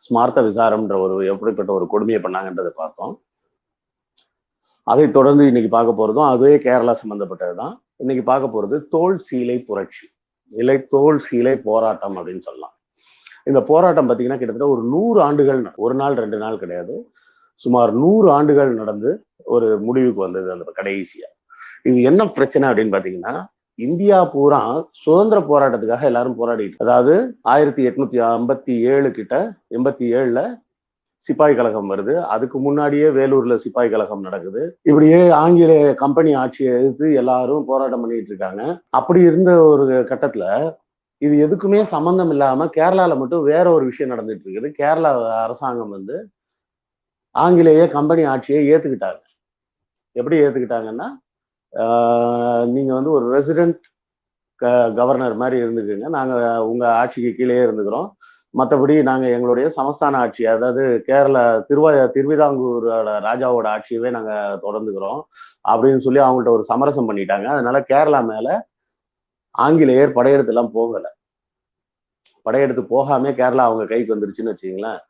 ஸ்மார்த்த விசாரம்ன்ற ஒரு எப்படிப்பட்ட ஒரு கொடுமையை பண்ணாங்கன்றதை பார்த்தோம். அதை தொடர்ந்து இன்னைக்கு பார்க்க போறதும் அதே கேரளா சம்பந்தப்பட்டதுதான். இன்னைக்கு பார்க்க போறது தோல் சீலை புரட்சி, இல்லை தோல் சீலை போராட்டம் அப்படின்னு சொல்லலாம். இந்த போராட்டம் பார்த்தீங்கன்னா கிட்டத்தட்ட ஒரு 100 ஆண்டுகள், ஒரு நாள் 2 நாள் கிடையாது, சுமார் 100 ஆண்டுகள் நடந்து ஒரு முடிவுக்கு வந்தது அந்த கடைசியா. இது என்ன பிரச்சனை அப்படின்னு பாத்தீங்கன்னா, இந்தியா பூரா சுதந்திர போராட்டத்துக்காக எல்லாரும் போராடிட்டு, அதாவது 1857 கிட்ட 87ல சிப்பாய் கழகம் வருது. அதுக்கு முன்னாடியே வேலூர்ல சிப்பாய் கழகம் நடக்குது. இப்படியே ஆங்கிலேய கம்பெனி ஆட்சியை எதிர்த்து எல்லாரும் போராட்டம் பண்ணிட்டு இருக்காங்க. அப்படி இருந்த ஒரு கட்டத்துல இது எதுக்குமே சம்பந்தம் இல்லாம கேரளால மட்டும் வேற ஒரு விஷயம் நடந்துட்டு இருக்குது. கேரளா அரசாங்கம் வந்து ஆங்கிலேய கம்பெனி ஆட்சியை ஏத்துக்கிட்டாங்க. எப்படி ஏத்துக்கிட்டாங்கன்னா, நீங்க வந்து ஒரு ரெசிடென்ட் கவர்னர் மாதிரி இருந்துக்குங்க, நாங்க உங்க ஆட்சிக்கு கீழே இருந்துக்கிறோம், மற்றபடி நாங்க எங்களுடைய சமஸ்தான ஆட்சி, அதாவது கேரளா திருவிதாங்கூர் ராஜாவோட ஆட்சியவே நாங்க தொடர்ந்துக்கிறோம் அப்படின்னு சொல்லி அவங்கள்ட்ட ஒரு சமரசம் பண்ணிட்டாங்க. அதனால கேரளா மேல ஆங்கிலேயர் படையெடுத்து எல்லாம் போகல. படையெடுத்து போகாம கேரளா அவங்க கைக்கு வந்துருச்சுன்னு வச்சுங்களேன்.